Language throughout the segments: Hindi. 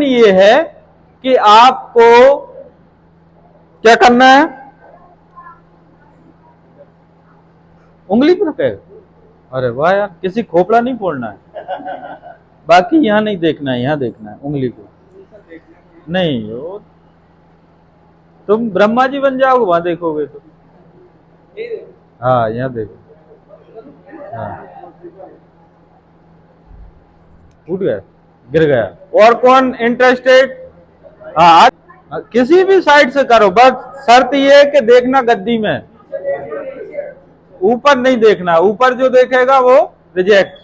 ये है कि आपको क्या करना है, उंगली पर रखेगा। अरे वाह यार, किसी खोपड़ा नहीं फोड़ना है, बाकी यहां नहीं देखना है, यहां देखना है उंगली को। नहीं वो तुम ब्रह्मा जी बन जाओगे वहां देखोगे तो। हाँ यहाँ देखो, हाँ टूट गया, गिर गया। और कौन इंटरेस्टेड? हाँ किसी भी साइड से करो, बस शर्त ये है कि देखना गद्दी में, ऊपर नहीं देखना। ऊपर जो देखेगा वो रिजेक्ट।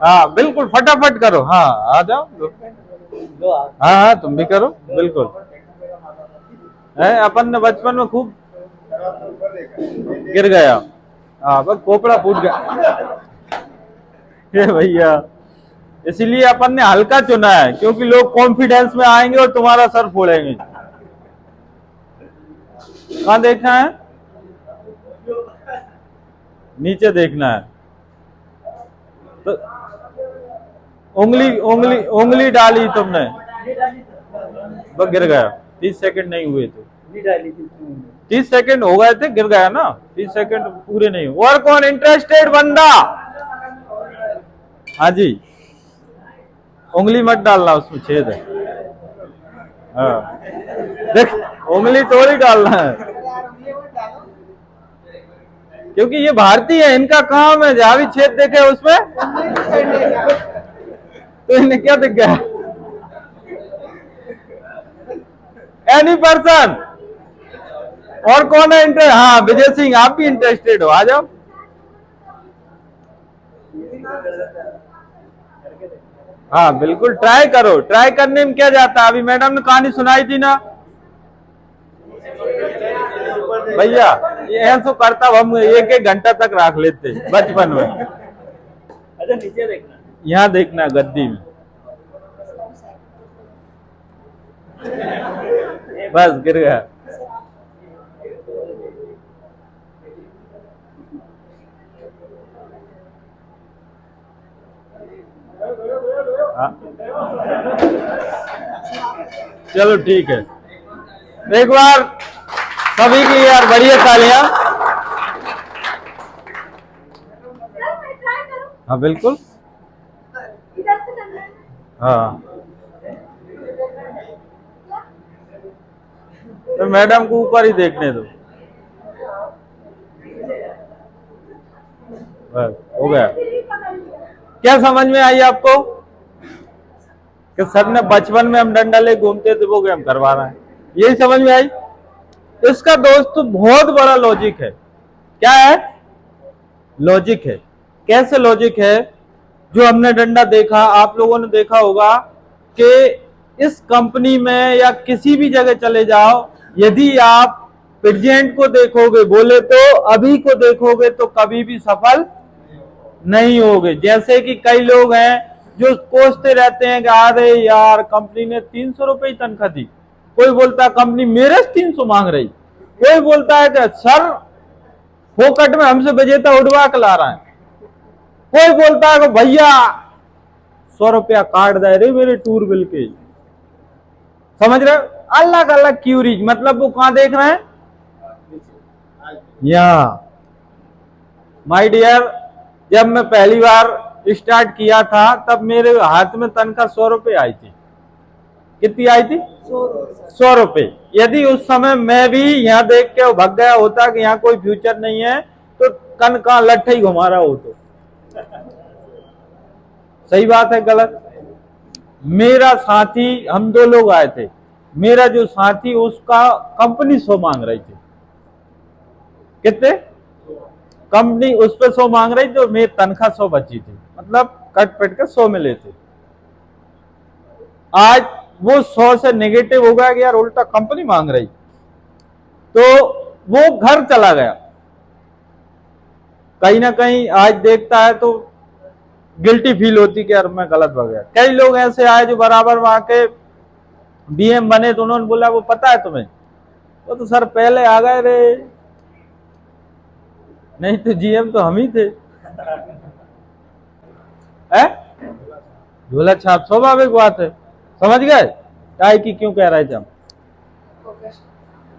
हाँ बिल्कुल फटाफट करो, हाँ आ जाओ। हाँ हाँ तुम भी करो बिल्कुल। है अपन ने बचपन में खूब गिर गया, हाँ बस खोपड़ा फूट गया। ये भैया इसलिए अपन ने हल्का चुना है, क्योंकि लोग कॉन्फिडेंस में आएंगे और तुम्हारा सर फोड़ेंगे। कहाँ देखना है? नीचे देखना है। तो उंगली उंगली उंगली डाली तुमने, बस गिर गया। 30 सेकंड नहीं हुए थे, 30 सेकंड हो गए थे, गिर गया ना। 30 सेकंड पूरे नहीं हुए। और कौन इंटरेस्टेड बंदा? हाँ जी, उंगली मत डालना, उसमें छेद है। हाँ देख, उंगली थोड़ी डालना है, क्योंकि ये भारतीय है, इनका काम है जहां भी छेद देखे उसमें तो इन्हें क्या दिख गया? Any person. और कौन है इंटरेस्ट? हाँ विजय सिंह, आप भी इंटरेस्टेड हो, आ जाओ। हाँ बिल्कुल ट्राई करो, ट्राई करने में क्या जाता है। अभी मैडम ने कहानी सुनाई थी ना भैया, ये ऐसा करता हम एक एक घंटा तक रख लेते बचपन में। अच्छा नीचे देखना, यहाँ देखना गद्दी में, बस गिर गया। हाँ चलो ठीक है, एक बार सभी की यार बढ़िया तालियां। हाँ बिल्कुल, हाँ तो मैडम को ऊपर ही देखने दो, बस हो गया। क्या समझ में आई आपको कि सर ने बचपन में हम डंडा ले घूमते थे, वो गेम करवा रहा है? यही समझ में आई? इसका दोस्तों बहुत बड़ा लॉजिक है। क्या है? लॉजिक है। कैसे लॉजिक है? जो हमने डंडा देखा, आप लोगों ने देखा होगा कि इस कंपनी में या किसी भी जगह चले जाओ, यदि आप प्रेजेंट को देखोगे, बोले तो अभी को देखोगे, तो कभी भी सफल नहीं होगे। जैसे कि कई लोग हैं जो कोसते रहते हैं कि अरे यार कंपनी ने 300 रुपए ही तनख्वाह दी, कोई बोलता है कंपनी मेरे से 300 मांग रही, कोई बोलता है कि सर फोकट में हमसे विजेता उड़वा के ला रहा है, कोई बोलता है कि भैया 100 रुपया काट दे रहे मेरे टूर बिल के। समझ रहे? अलग अलग क्यूरीज, मतलब वो कहां देख रहे हैं? यहां। माय डियर, जब मैं पहली बार स्टार्ट किया था तब मेरे हाथ में तनख्वाह 100 रुपए आई थी। कितनी आई थी? 100 रुपए। यदि उस समय मैं भी यहाँ देख के भग गया होता कि यहाँ कोई फ्यूचर नहीं है, तो कन का लट्ठे ही घुमा रहा हो तो। सही बात है गलत? मेरा साथी, हम दो लोग आए थे, मेरा जो साथी उसका कंपनी 100 मांग रही थी। कितने? कंपनी उस पर 100 मांग रही थी और मेरी तनख्वाह 100 बची थी, मतलब कट पिट के 100 मिले थे। आज वो 100 से नेगेटिव हो गया कि यार उल्टा कंपनी मांग रही, तो वो घर चला गया। कहीं ना कहीं आज देखता है तो गिल्टी फील होती कि यार मैं गलत हो गया। कई लोग ऐसे आए जो बराबर वहां के डीएम बने, तो उन्होंने बोला वो पता है तुम्हें, वो तो सर पहले आ गए रे, नहीं तो जीएम तो हम ही थे। है? झोला छाप स्वाभाविक बात है। समझ गए टाई की क्यों कह रहे थे हम?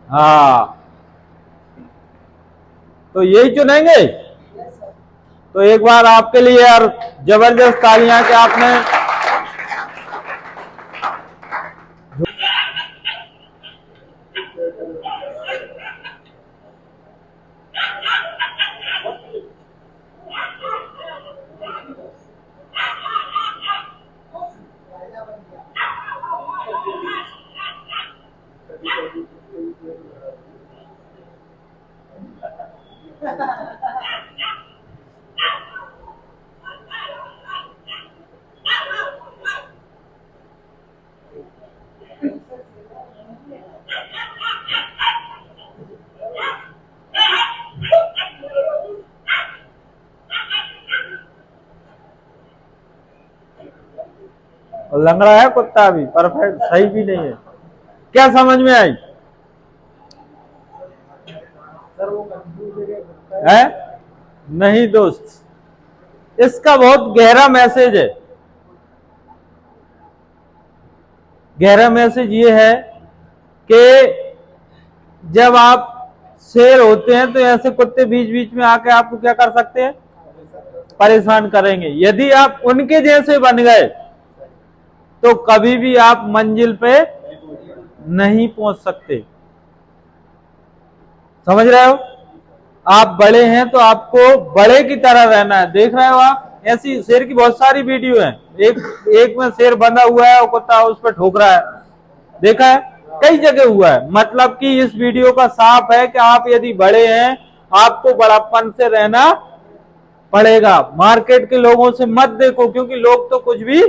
हाँ, तो यही चुनेंगे। तो एक बार आपके लिए यार जबरदस्त तालियां कि आपने लंगड़ा है कुत्ता भी, परफेक्ट सही भी नहीं है। क्या समझ में आई? है? नहीं दोस्त, इसका बहुत गहरा मैसेज है। गहरा मैसेज ये है कि जब आप शेर होते हैं तो ऐसे कुत्ते बीच बीच में आके आपको क्या कर सकते हैं? परेशान करेंगे। यदि आप उनके जैसे बन गए तो कभी भी आप मंजिल पे नहीं पहुंच सकते। समझ रहे हो? आप बड़े हैं तो आपको बड़े की तरह रहना है। देख रहे हो आप ऐसी शेर की बहुत सारी वीडियो हैं। एक में शेर बंधा हुआ है और कुत्ता उस पर ठोक रहा है, देखा है? कई जगह हुआ है। मतलब कि इस वीडियो का साफ है कि आप यदि बड़े हैं आपको बड़प्पन से रहना पड़ेगा। मार्केट के लोगों से मत देखो, क्योंकि लोग तो कुछ भी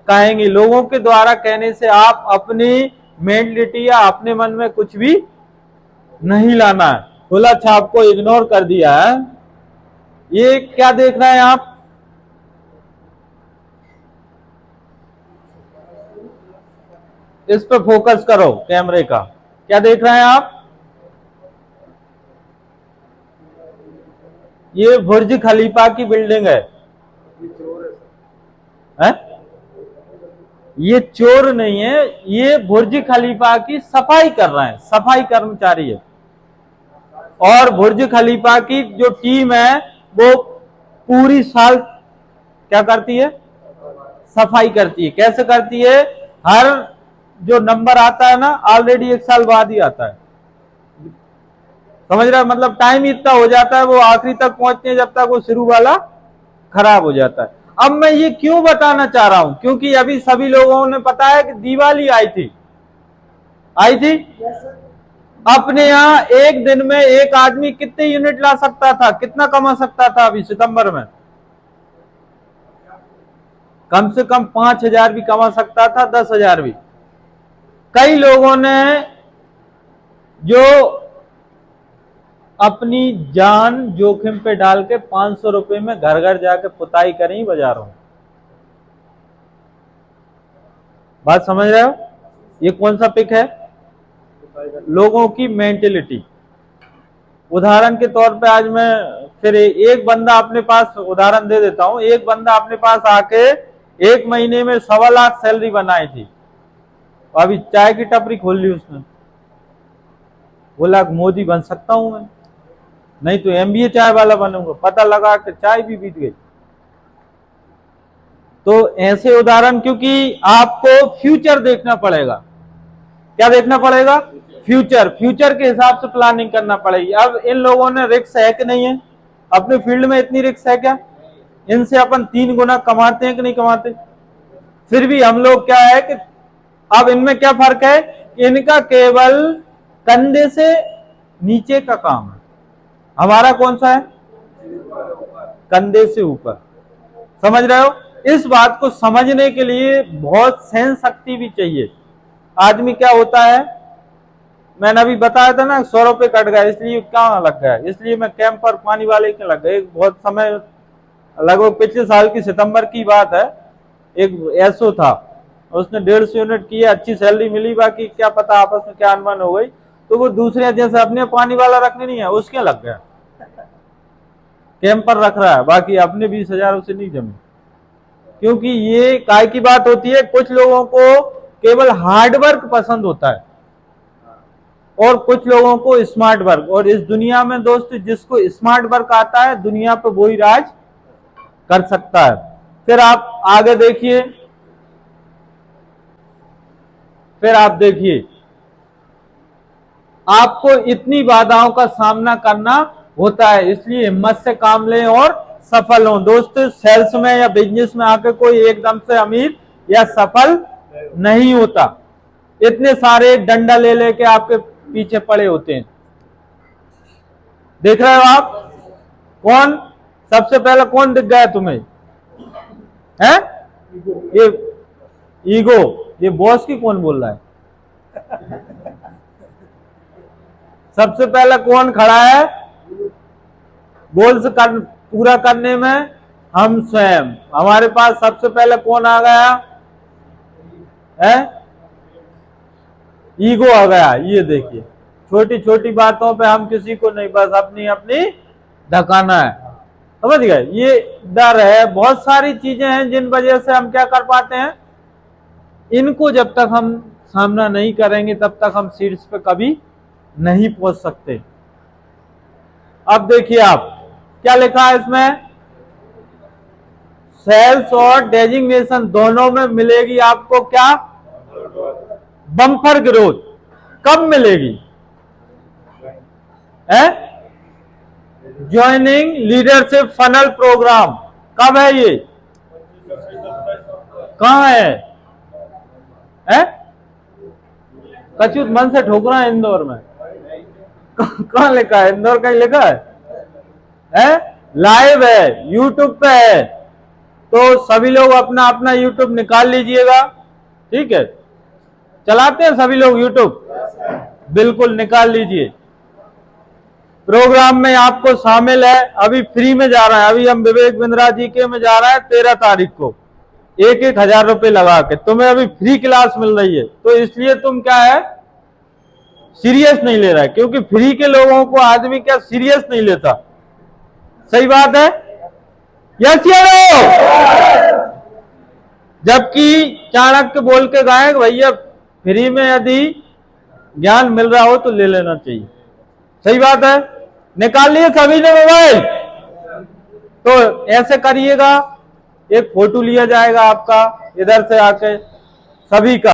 कहेंगे। लोगों के द्वारा कहने से आप अपनी मेंटलिटी या अपने मन में कुछ भी नहीं लाना है। झोला छाप को इग्नोर कर दिया है। ये क्या देख रहे हैं आप? इस पे फोकस करो कैमरे का। क्या देख रहे हैं आप? ये बुर्ज खलीफा की बिल्डिंग है। है? ये चोर नहीं है, ये बुर्ज खलीफा की सफाई कर रहे हैं, सफाई कर्मचारी है। और बुर्ज खलीफा की जो टीम है वो पूरी साल क्या करती है? सफाई करती है। कैसे करती है? हर जो नंबर आता है ना ऑलरेडी 1 साल बाद ही आता है। समझ रहा है? मतलब टाइम ही इतना हो जाता है, वो आखिरी तक पहुंचते हैं जब तक वो शुरू वाला खराब हो जाता है। अब मैं ये क्यों बताना चाह रहा हूं, क्योंकि अभी सभी लोगों ने पता है कि दिवाली आई थी। अपने यहाँ एक दिन में एक आदमी कितने यूनिट ला सकता था, कितना कमा सकता था? अभी सितंबर में कम से कम 5,000 भी कमा सकता था, 10,000 भी। कई लोगों ने जो अपनी जान जोखिम पे डाल के 500 रुपए में घर घर जाके पुताई करी बाजारों में। बात समझ रहे हो? ये कौन सा पिक है? लोगों की मेंटेलिटी। उदाहरण के तौर पे आज मैं फिर एक बंदा अपने पास, उदाहरण दे देता हूं। एक बंदा अपने पास आके 1 महीने में 1.25 लाख सैलरी बनाई थी, अभी चाय की टपरी खोल ली उसने। बोला मोदी बन सकता हूं मैं, नहीं तो MBA चाय वाला बनूंगा। पता लगा कि चाय भी बीत गई। तो ऐसे उदाहरण, क्योंकि आपको फ्यूचर देखना पड़ेगा। क्या देखना पड़ेगा? फ्यूचर। फ्यूचर के हिसाब से प्लानिंग करना पड़ेगी। अब इन लोगों ने रिस्क है कि नहीं है? अपने फील्ड में इतनी रिस्क है क्या? इनसे अपन 3 गुना कमाते हैं कि नहीं कमाते? फिर भी हम लोग क्या है कि अब इनमें क्या फर्क है? इनका केवल कंधे से नीचे का काम है, हमारा कौन सा है? कंधे से ऊपर। समझ रहे हो? इस बात को समझने के लिए बहुत सहन शक्ति भी चाहिए। आदमी क्या होता है, मैंने अभी बताया था ना 100 रुपए कट गया, इसलिए क्या लग गया? इसलिए मैं कैंप पर पानी वाले के लग गए। बहुत समय, लगभग पिछले साल की सितंबर की बात है। एक एसओ था, उसने 150 यूनिट किया, अच्छी सैलरी मिली। बाकी क्या पता आपस में क्या अनबन हो गई, तो वो दूसरे जैसे अपने पानी वाला रखने नहीं है उसके लग गया। कैंप पर रख रहा है, बाकी अपने 20,000 उसे नहीं जमे। क्योंकि ये काय की बात होती है, कुछ लोगों को केवल हार्ड वर्क पसंद होता है और कुछ लोगों को स्मार्ट वर्क। और इस दुनिया में दोस्तों जिसको स्मार्ट वर्क आता है दुनिया पे वही राज कर सकता है। फिर आप आगे देखिए, फिर आप देखिए आपको इतनी बाधाओं का सामना करना होता है, इसलिए हिम्मत से काम लें और सफल हों। दोस्तों सेल्स में या बिजनेस में आके कोई एकदम से अमीर या सफल नहीं होता, इतने सारे डंडा ले लेके आपके पीछे पड़े होते हैं। देख रहे हो आप कौन सबसे पहले कौन दिख गया तुम्हें? है ये ईगो, ये बॉस की कौन बोल रहा है? सबसे पहले कौन खड़ा है गोल्स पूरा करने में? हम स्वयं। हमारे पास सबसे पहले कौन आ गया है? ईगो आ गया। ये देखिए छोटी छोटी बातों पे हम किसी को नहीं, बस अपनी अपनी ढकाना है, समझ गए? ये डर है, बहुत सारी चीजें हैं जिन वजह से हम क्या कर पाते हैं, इनको जब तक हम सामना नहीं करेंगे तब तक हम शीर्ष पे कभी नहीं पहुंच सकते। अब देखिए आप क्या लिखा है इसमें, सेल्स और डेजिग्नेशन दोनों में मिलेगी आपको क्या? Bumper growth. कब मिलेगी? Joining leadership funnel programme. कब है ये? कहां है? कचूत मन से ठोक रहा है इंदौर में। कहां लिखा है? इंदौर कहीं लिखा है? लाइव है, यूट्यूब पे है, तो सभी लोग अपना अपना यूट्यूब निकाल लीजिएगा। ठीक है, चलाते हैं सभी लोग यूट्यूब? बिल्कुल निकाल लीजिए। प्रोग्राम में आपको शामिल है, अभी फ्री में जा रहा है। अभी हम विवेक बिंद्रा जी के में जा रहा है 13 तारीख को, 1,000 रुपए लगा के तुम्हें अभी फ्री क्लास मिल रही है। तो इसलिए तुम क्या है सीरियस नहीं ले रहा है, क्योंकि फ्री के लोगों को आदमी क्या सीरियस नहीं लेता। सही बात है? यस या नो? जबकि चाणक्य बोल के गए भैया फ्री में यदि ज्ञान मिल रहा हो तो ले लेना चाहिए। सही बात है? निकाल लिए सभी ने मोबाइल? तो ऐसे करिएगा, एक फोटो लिया जाएगा आपका इधर से आके सभी का।